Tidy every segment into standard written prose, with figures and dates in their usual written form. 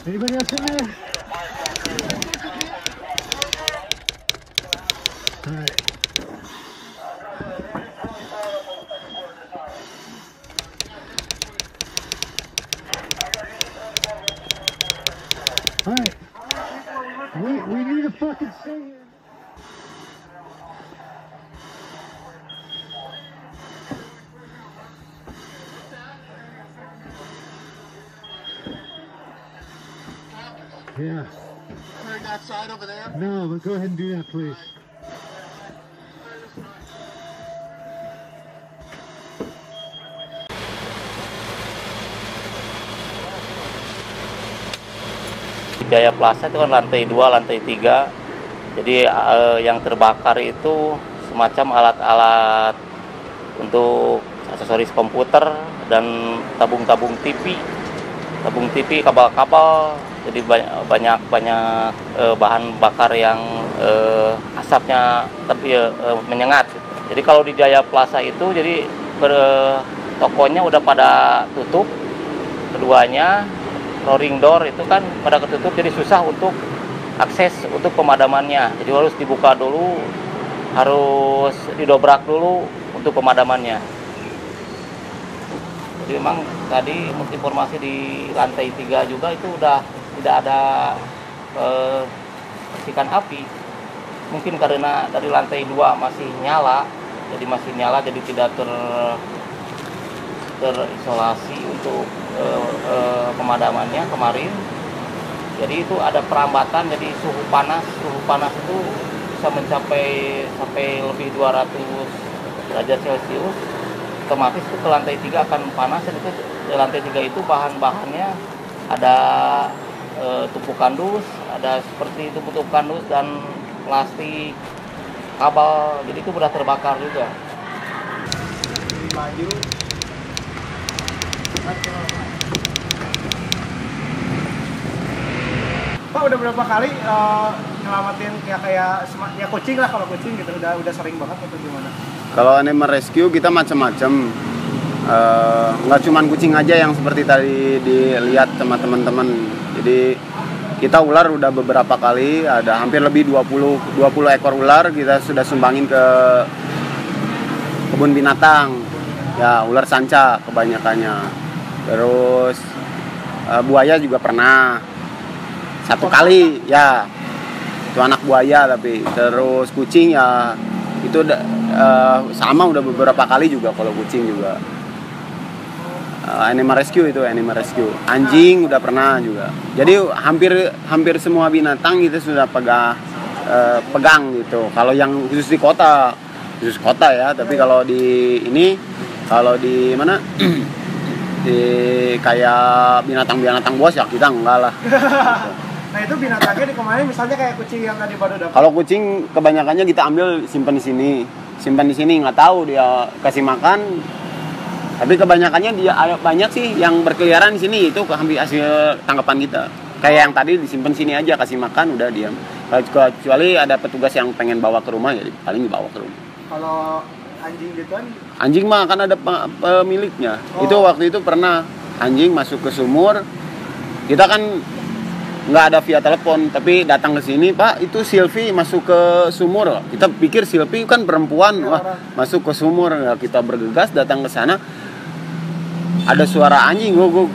Anybody else in there? All right. All right. We need to fucking stay here. Yeah. Turn that side over there. No, but go ahead and do that, please. Jaya Plaza itu kan lantai 2, lantai 3. Jadi yang terbakar itu semacam alat-alat untuk aksesoris komputer dan tabung-tabung TV. Tabung TV, kabel-kabel. Jadi banyak bahan bakar yang asapnya menyengat. Jadi kalau di Jaya Plaza itu jadi tokonya udah pada tutup, keduanya rolling door itu kan pada ketutup, jadi susah untuk akses untuk pemadamannya. Jadi harus dibuka dulu, harus didobrak dulu untuk pemadamannya. Jadi memang tadi informasi di lantai 3 juga itu udah tidak ada percikan api. Mungkin karena dari lantai 2 masih nyala, jadi tidak terisolasi untuk pemadamannya kemarin. Jadi itu ada perambatan, jadi suhu panas itu bisa mencapai sampai lebih 200 derajat Celcius. Otomatis itu ke lantai 3 akan panas, dan itu di lantai 3 itu bahan-bahannya ada tumpukan dus, ada seperti tumpukan dus dan plastik, kabel, jadi itu mudah terbakar juga. Maju. Pak udah berapa kali nyelamatin kayak kucing lah, kalau kucing gitu udah sering banget atau gimana? Kalau animal rescue kita macam-macam, nggak cuman kucing aja yang seperti tadi dilihat sama teman-teman. Jadi kita ular udah beberapa kali, ada hampir lebih 20 ekor ular kita sudah sumbangin ke kebun binatang. Ya, ular sanca kebanyakannya. Terus buaya juga pernah. 1 kali ya. Itu anak buaya tapi. Terus kucing ya itu sama udah beberapa kali juga kalau kucing juga. Animal rescue. Anjing udah pernah juga. Jadi hampir semua binatang kita sudah pegang gitu. Kalau yang khusus kota ya, tapi kalau di mana di kayak binatang buas ya kita enggak lah. Nah itu binatangnya dikemarin misalnya kayak kucing yang tadi baru dapat. Kalau kucing kebanyakannya kita ambil simpan di sini nggak tahu dia kasih makan. Tapi kebanyakannya dia ada banyak sih yang berkeliaran di sini, itu hasil tangkapan kita. Kayak yang tadi disimpan sini aja, kasih makan udah diam. Kecuali ada petugas yang pengen bawa ke rumah, jadi paling dibawa ke rumah. Kalau anjing gitu kan? Anjing mah kan ada pemiliknya. Itu waktu itu pernah anjing masuk ke sumur. Kita kan nggak ada via telepon, tapi datang ke sini, Pak, itu Silvi masuk ke sumur. Kita pikir Silvi kan perempuan, wah masuk ke sumur. Ya, kita bergegas datang ke sana. Ada suara anjing, loh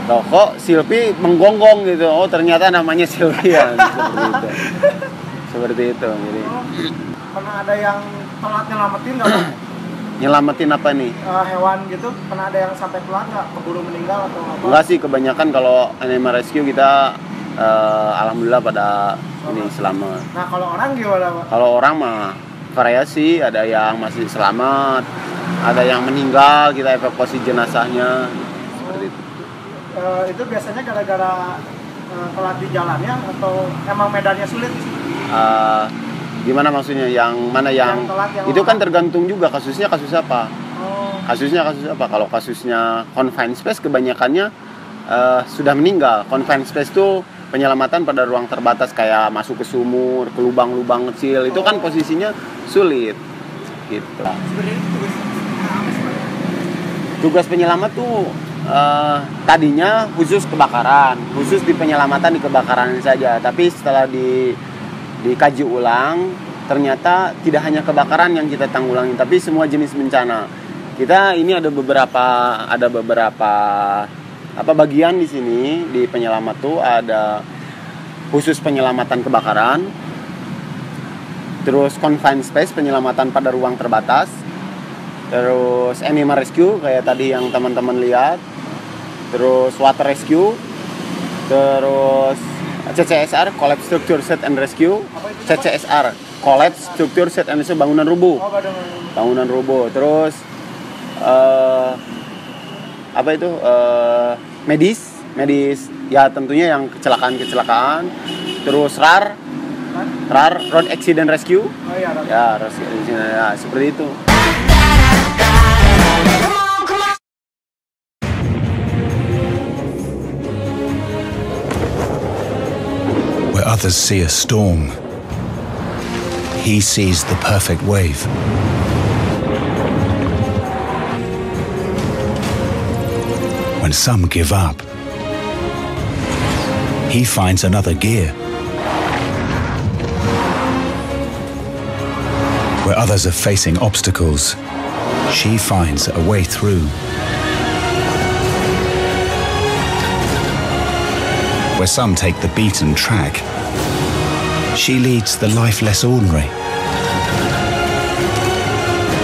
kok Silvi menggonggong gitu. Oh ternyata namanya Silvi ya. Seperti itu. Jadi pernah ada yang telat nyelamatin nggak? Nyelamatin apa nih? Hewan gitu, pernah ada yang sampai telat nggak, keburu meninggal atau apa? Enggak sih, kebanyakan kalau animal rescue kita alhamdulillah pada ini selamat. Nah kalau orang gimana Pak? Kalau orang mah variasi, ada yang masih selamat, ada yang meninggal, kita evakuasi jenazahnya seperti itu. Itu biasanya gara-gara telat di jalannya atau emang medannya sulit? Gimana maksudnya? Yang mana yang telat, yang itu orang? kan tergantung juga kasusnya kasus apa. Oh. Kasusnya kasus apa? Kalau kasusnya confined space kebanyakannya sudah meninggal. Confined space itu penyelamatan pada ruang terbatas kayak masuk ke sumur, ke lubang-lubang kecil. Itu kan posisinya sulit. Gitu. Sebenarnya Tugas penyelamat tuh tadinya khusus kebakaran, khusus di penyelamatan di kebakaran saja. Tapi setelah dikaji ulang, ternyata tidak hanya kebakaran yang kita tanggulangi, tapi semua jenis bencana. Kita ini ada beberapa bagian di sini di penyelamat tuh ada khusus penyelamatan kebakaran, terus confined space penyelamatan pada ruang terbatas, terus animal rescue kayak tadi yang teman-teman lihat, terus water rescue, terus CCSR collapse structure set and rescue, CCSR collapse structure set and rescue bangunan rubuh, terus medis ya tentunya yang kecelakaan, terus RAR road accident rescue, ya seperti itu. Where others see a storm, he sees the perfect wave. When some give up, he finds another gear. Where others are facing obstacles, she finds a way through. Where some take the beaten track, she leads the life less ordinary.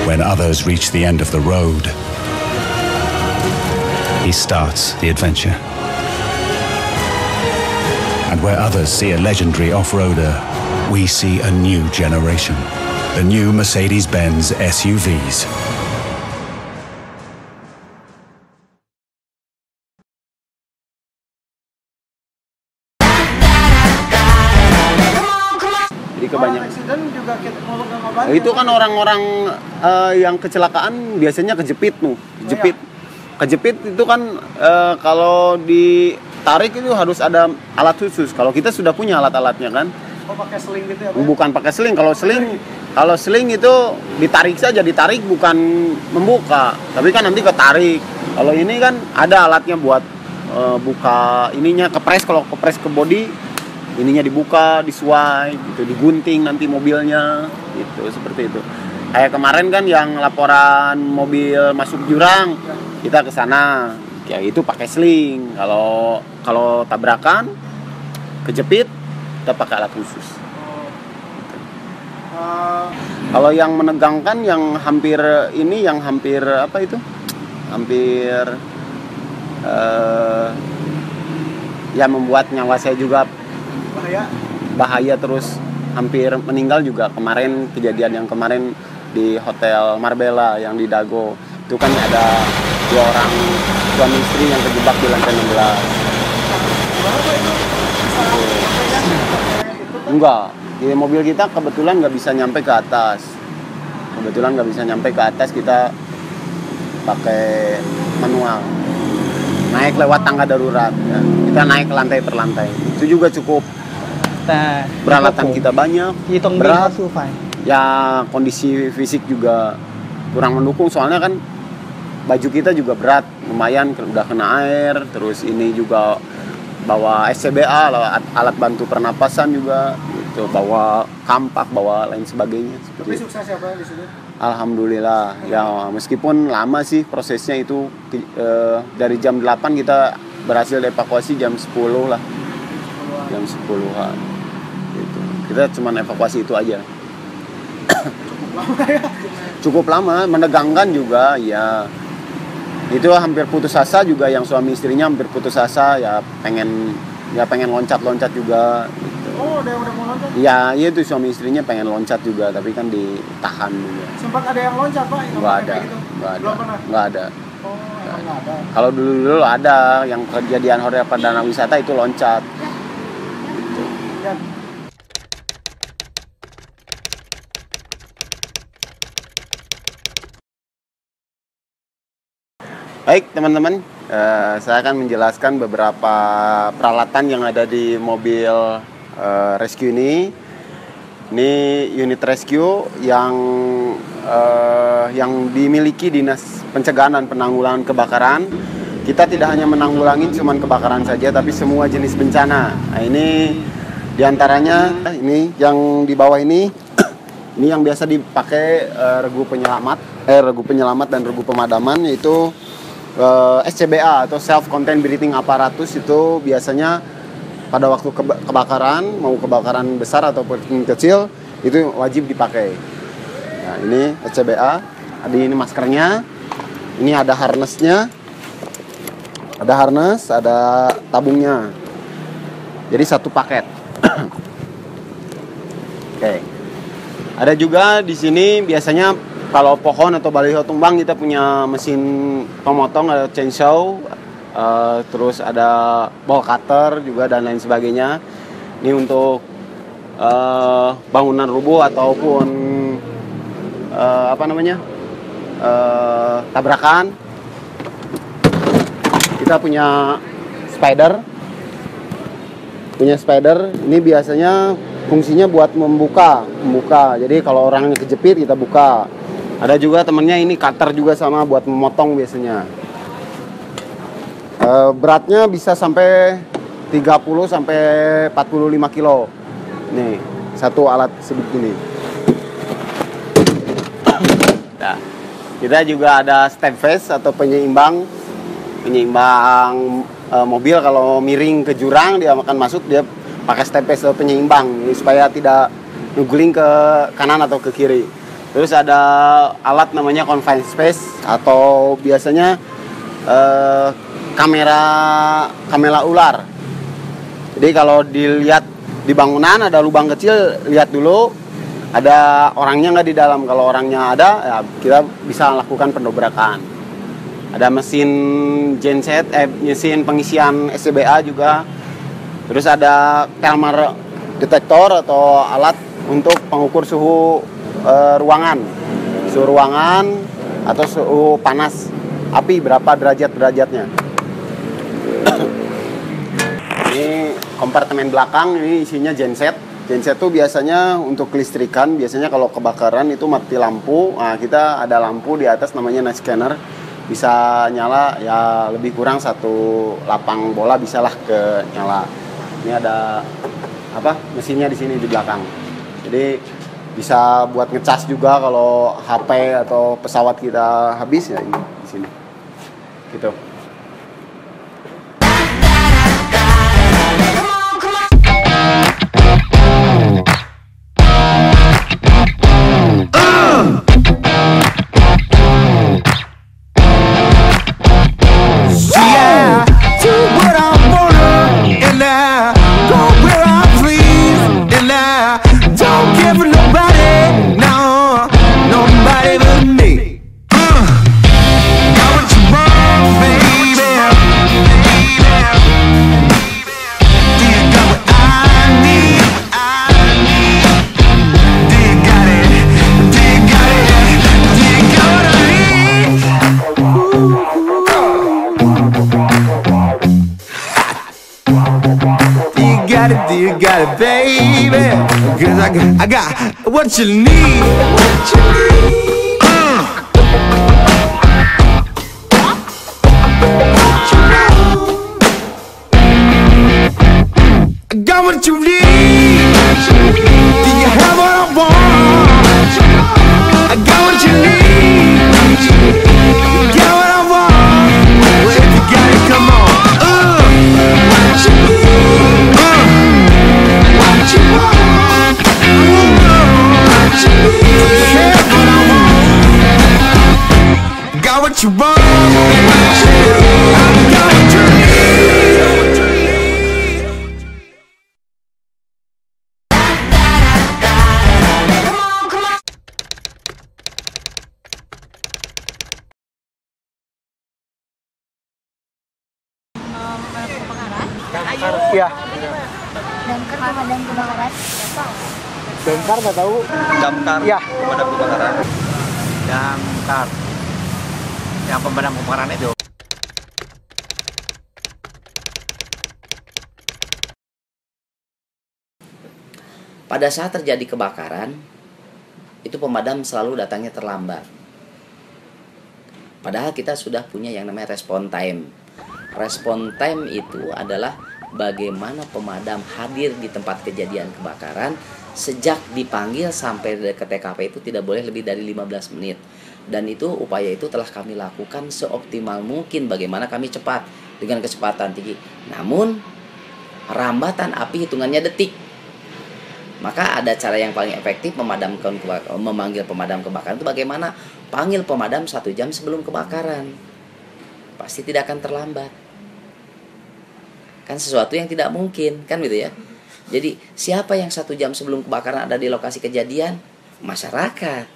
When others reach the end of the road, he starts the adventure. And where others see a legendary off-roader, we see a new generation. The new Mercedes-Benz SUVs. Jadi kebanyakan accident juga kita mau ngebantu. itu kan orang-orang yang kecelakaan biasanya kejepit Kejepit itu kan kalau ditarik itu harus ada alat khusus. Kalau kita sudah punya alat-alatnya kan. Oh, pakai seling gitu ya, Pak? Bukan pakai seling. Kalau seling itu ditarik saja, ditarik bukan membuka. Tapi kan nanti ketarik. Kalau ini kan ada alatnya buat buka ininya, kepres. Kalau kepres ke bodi, ininya dibuka, disuai, gitu, digunting nanti mobilnya, gitu, seperti itu. Kayak kemarin kan yang laporan mobil masuk jurang, kita ke sana, ya itu pakai sling. Kalau tabrakan, kejepit, kita pakai alat khusus. Kalau yang menegangkan, yang hampir ya membuat nyawa saya juga bahaya terus hampir meninggal juga kemarin, kejadian yang kemarin di Hotel Marbella yang di Dago. Itu kan ada 2 orang suami istri yang terjebak di lantai 16. Enggak, di mobil kita kebetulan nggak bisa nyampe ke atas. Kita pakai manual. Naik lewat tangga darurat. Ya. Kita naik lantai per lantai. Itu juga cukup. Peralatan kita banyak, berat. Ya kondisi fisik juga kurang mendukung, soalnya kan baju kita juga berat, lumayan udah kena air. Terus ini juga bawa SCBA, alat bantu pernapasan juga, gitu, bawa kampak, bawa lain sebagainya. Tapi sukses ya Pak di sini? Alhamdulillah. Ya meskipun lama sih prosesnya itu, dari jam 8 kita berhasil evakuasi jam 10 lah. Jam 10-an. Gitu. Kita cuma evakuasi itu aja. Cukup lama, menegangkan juga, ya. Itu hampir putus asa juga, yang suami istrinya hampir putus asa, ya pengen loncat-loncat juga gitu. Oh, udah mau loncat? Iya itu suami istrinya pengen loncat juga, tapi kan ditahan juga. Sempat ada yang loncat, Pak? Nggak ada. Belum pernah? Nggak ada. Oh, nggak ada. Kalau dulu ada yang kejadian Hotel Perdana Wisata itu loncat. Gitu. Ya. Baik teman-teman, saya akan menjelaskan beberapa peralatan yang ada di mobil rescue ini. Ini unit rescue yang dimiliki Dinas Pencegahan dan Penanggulangan Kebakaran. Kita tidak hanya menanggulangi cuman kebakaran saja, tapi semua jenis bencana. Nah, ini diantaranya, ini yang di bawah ini, ini yang biasa dipakai regu penyelamat dan regu pemadaman, yaitu SCBA atau Self Contained Breathing Apparatus. Itu biasanya pada waktu kebakaran, mau kebakaran besar ataupun kecil, itu wajib dipakai. Nah, ini SCBA, ini maskernya, ini ada harnessnya, ada harness, ada tabungnya. Jadi satu paket. Oke. Ada juga di sini biasanya kalau pohon atau baliho tumbang kita punya mesin pemotong, ada chainsaw, terus ada ball cutter juga dan lain sebagainya. Ini untuk bangunan rubuh ataupun tabrakan. Kita punya spider. Ini biasanya fungsinya buat membuka. Jadi kalau orangnya kejepit kita buka. Ada juga temennya ini cutter juga sama buat memotong biasanya. Beratnya bisa sampai 30 sampai 45 kilo. Nih, satu alat sebegini. Nah, kita juga ada step face atau penyeimbang mobil. Kalau miring ke jurang dia akan masuk, dia pakai step face atau penyeimbang supaya tidak ngeguling ke kanan atau ke kiri. Terus ada alat namanya confined space atau biasanya kamera ular. Jadi kalau dilihat di bangunan ada lubang kecil, lihat dulu ada orangnya nggak di dalam. Kalau orangnya ada, ya kita bisa lakukan pendobrakan. Ada mesin genset, mesin pengisian SCBA juga. Terus ada thermal detector atau alat untuk pengukur suhu ruangan atau suhu panas api, berapa derajatnya. Ini kompartemen belakang, ini isinya genset. Genset itu biasanya untuk kelistrikan. Biasanya kalau kebakaran itu mati lampu. Nah, kita ada lampu di atas namanya night scanner. Bisa nyala ya lebih kurang 1 lapang bola bisalah ke nyala. Ini ada mesinnya di sini di belakang. Jadi bisa buat ngecas juga kalau HP atau pesawat kita habis, ya ini di sini. Gitu. You got it, baby. 'Cause I got what you need. I got what you need. Do you have what I want? I got what you need. You got what I want. Well, if you got it, come on. What you need. Got what you want. I got what you need. Iya. Damkar pemadam kebakaran. Damkar nggak tahu. Damkar Ya. pemadam kebakaran. Damkar yang pemadam kebakaran itu. pada saat terjadi kebakaran, itu pemadam selalu datangnya terlambat. Padahal kita sudah punya yang namanya respon time. Respon time itu adalah bagaimana pemadam hadir di tempat kejadian kebakaran sejak dipanggil sampai ke TKP itu tidak boleh lebih dari 15 menit. Dan itu upaya itu telah kami lakukan seoptimal mungkin bagaimana kami cepat dengan kecepatan tinggi. Namun rambatan api hitungannya detik. Maka ada cara yang paling efektif memanggil pemadam kebakaran itu bagaimana? Panggil pemadam 1 jam sebelum kebakaran. Pasti tidak akan terlambat. Kan sesuatu yang tidak mungkin, kan gitu ya. Jadi siapa yang 1 jam sebelum kebakaran ada di lokasi kejadian? Masyarakat.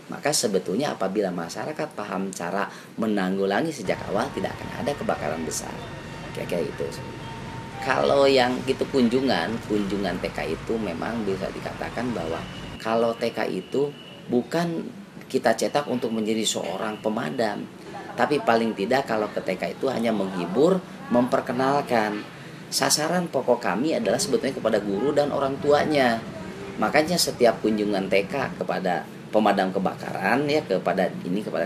Maka sebetulnya apabila masyarakat paham cara menanggulangi sejak awal, tidak akan ada kebakaran besar. Kayak gitu. Kalau yang itu kunjungan TK itu memang bisa dikatakan bahwa kalau TK itu bukan kita cetak untuk menjadi seorang pemadam, tapi paling tidak kalau ke TK itu hanya menghibur, memperkenalkan. Sasaran pokok kami adalah sebetulnya kepada guru dan orang tuanya. Makanya setiap kunjungan TK kepada pemadam kebakaran ya kepada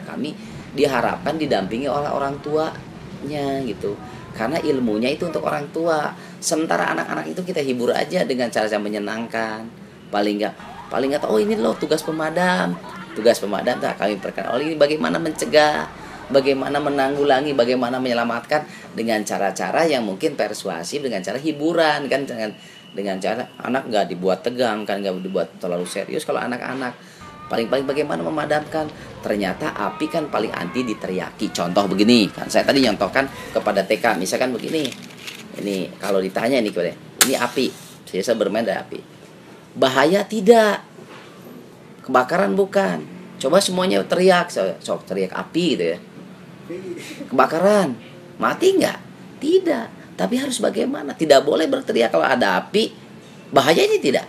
kami diharapkan didampingi oleh orang tuanya gitu. Karena ilmunya itu untuk orang tua. Sementara anak-anak itu kita hibur aja dengan cara yang menyenangkan. Paling enggak oh ini loh tugas pemadam. Tugas pemadam kami perkenalkan. Oh ini bagaimana mencegah, bagaimana menanggulangi, bagaimana menyelamatkan dengan cara-cara yang mungkin persuasif, dengan cara hiburan kan, dengan cara anak nggak dibuat tegang kan, nggak dibuat terlalu serius. Kalau anak-anak paling bagaimana memadamkan, ternyata api kan paling anti diteriaki. Contoh begini kan, saya tadi nyontohkan kepada TK misalkan begini, ini kalau ditanya ini api, saya bermain dari api, bahaya tidak, kebakaran bukan, coba semuanya teriak, sok teriak api gitu ya, kebakaran mati nggak? Tidak, tapi harus bagaimana, tidak boleh berteriak kalau ada api, bahayanya tidak.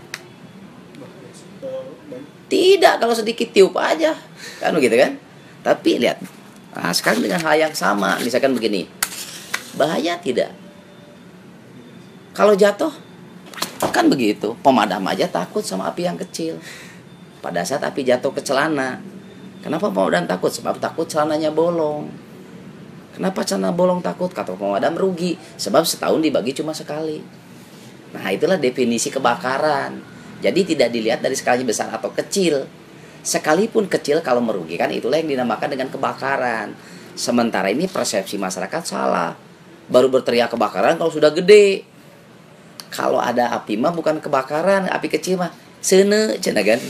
Tidak, kalau sedikit tiup aja. Kan begitu kan? Tapi lihat. Nah, sekarang dengan hal yang sama, misalkan begini. Bahaya tidak? Kalau jatuh kan begitu. Pemadam aja takut sama api yang kecil. Pada saat api jatuh ke celana. Kenapa pemadam takut? Sebab takut celananya bolong. Kenapa celana bolong takut? Kata pemadam rugi. Sebab setahun dibagi cuma sekali. Nah, itulah definisi kebakaran. Jadi tidak dilihat dari skalanya besar atau kecil. Sekalipun kecil kalau merugikan, itulah yang dinamakan dengan kebakaran. Sementara ini persepsi masyarakat salah. Baru berteriak kebakaran kalau sudah gede. Kalau ada api mah bukan kebakaran, api kecil mah seune cenah kan.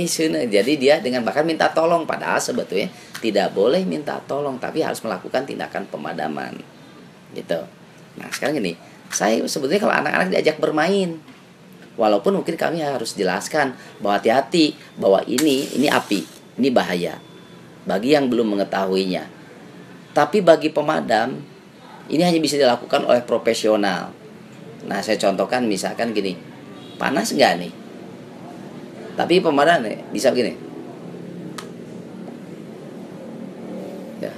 Seune. Jadi dia dengan bahkan minta tolong, padahal sebetulnya tidak boleh minta tolong, tapi harus melakukan tindakan pemadaman. Gitu. Nah, sekarang gini, saya sebetulnya kalau anak-anak diajak bermain, walaupun mungkin kami harus jelaskan bahwa hati-hati, bahwa ini api, ini bahaya bagi yang belum mengetahuinya. Tapi bagi pemadam, ini hanya bisa dilakukan oleh profesional. Nah, saya contohkan misalkan gini, panas nggak nih? Tapi pemadam nih, bisa begini. Ya.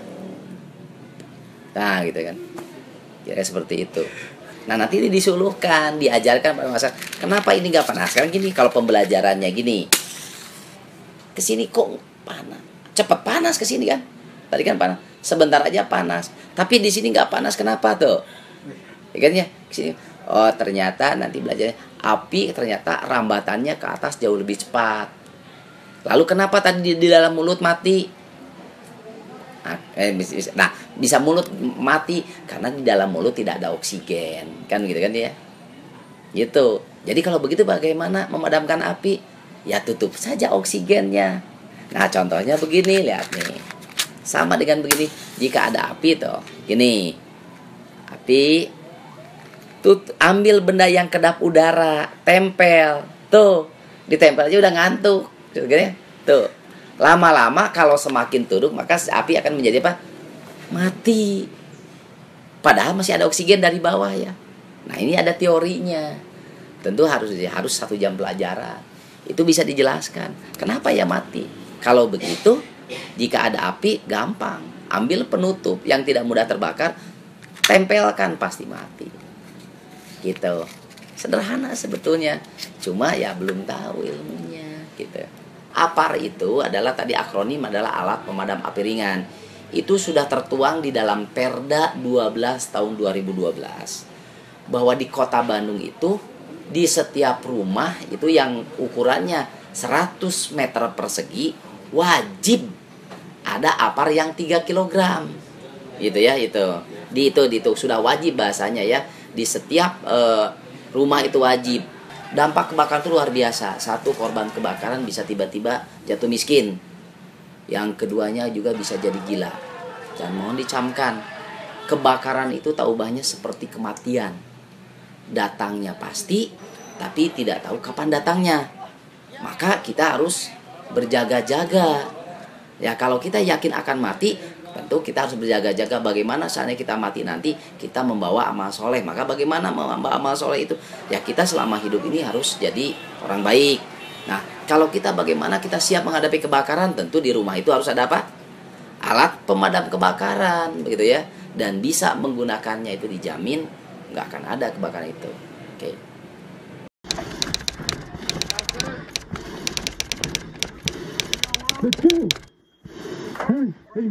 Nah, gitu kan. Kira seperti itu. Nah, nanti ini disuluhkan, diajarkan pada masyarakat. Kenapa ini nggak panas? Sekarang gini, kalau pembelajarannya gini, kesini kok panas, cepat panas kesini kan? Tadi kan panas, sebentar aja panas. Tapi di sini nggak panas, kenapa tuh? Ya kan ya, kesini. Oh, ternyata nanti belajarnya api ternyata rambatannya ke atas jauh lebih cepat. Lalu kenapa tadi di dalam mulut mati? Nah, bisa mulut mati karena di dalam mulut tidak ada oksigen, kan gitu kan ya? Gitu. Jadi kalau begitu bagaimana memadamkan api? Ya tutup saja oksigennya. Nah, contohnya begini, lihat nih. Sama dengan begini, jika ada api tuh, gini. Api ambil benda yang kedap udara, tempel. Tuh, ditempel aja udah ngantuk. Tuh. Lama-lama kalau semakin turun maka api akan menjadi apa? Mati. Padahal masih ada oksigen dari bawah ya. Nah, ini ada teorinya. Tentu harus 1 jam pelajaran. Itu bisa dijelaskan. Kenapa ya mati? Kalau begitu, jika ada api gampang. Ambil penutup yang tidak mudah terbakar, tempelkan pasti mati. Gitu. Sederhana sebetulnya. cuma ya belum tahu ilmunya gitu. APAR itu adalah tadi akronim adalah alat pemadam api ringan. Itu sudah tertuang di dalam Perda 12 tahun 2012 bahwa di Kota Bandung itu di setiap rumah itu yang ukurannya 100 meter persegi wajib ada APAR yang 3 kg. Gitu ya, itu sudah wajib bahasanya ya. Di setiap rumah itu wajib. Dampak kebakaran itu luar biasa. Satu, korban kebakaran bisa tiba-tiba jatuh miskin. Yang keduanya juga bisa jadi gila. Dan mohon dicamkan, kebakaran itu tak ubahnya seperti kematian. Datangnya pasti, tapi tidak tahu kapan datangnya. Maka kita harus berjaga-jaga. Ya, kalau kita yakin akan mati, tentu kita harus berjaga-jaga. Bagaimana saatnya kita mati nanti, kita membawa amal soleh. Maka bagaimana membawa amal soleh itu? Ya, kita selama hidup ini harus jadi orang baik. Nah, kalau kita bagaimana kita siap menghadapi kebakaran, tentu di rumah itu harus ada apa? Alat pemadam kebakaran, begitu ya. Dan bisa menggunakannya itu dijamin nggak akan ada kebakaran itu. Oke. Let's go. Hey, hey.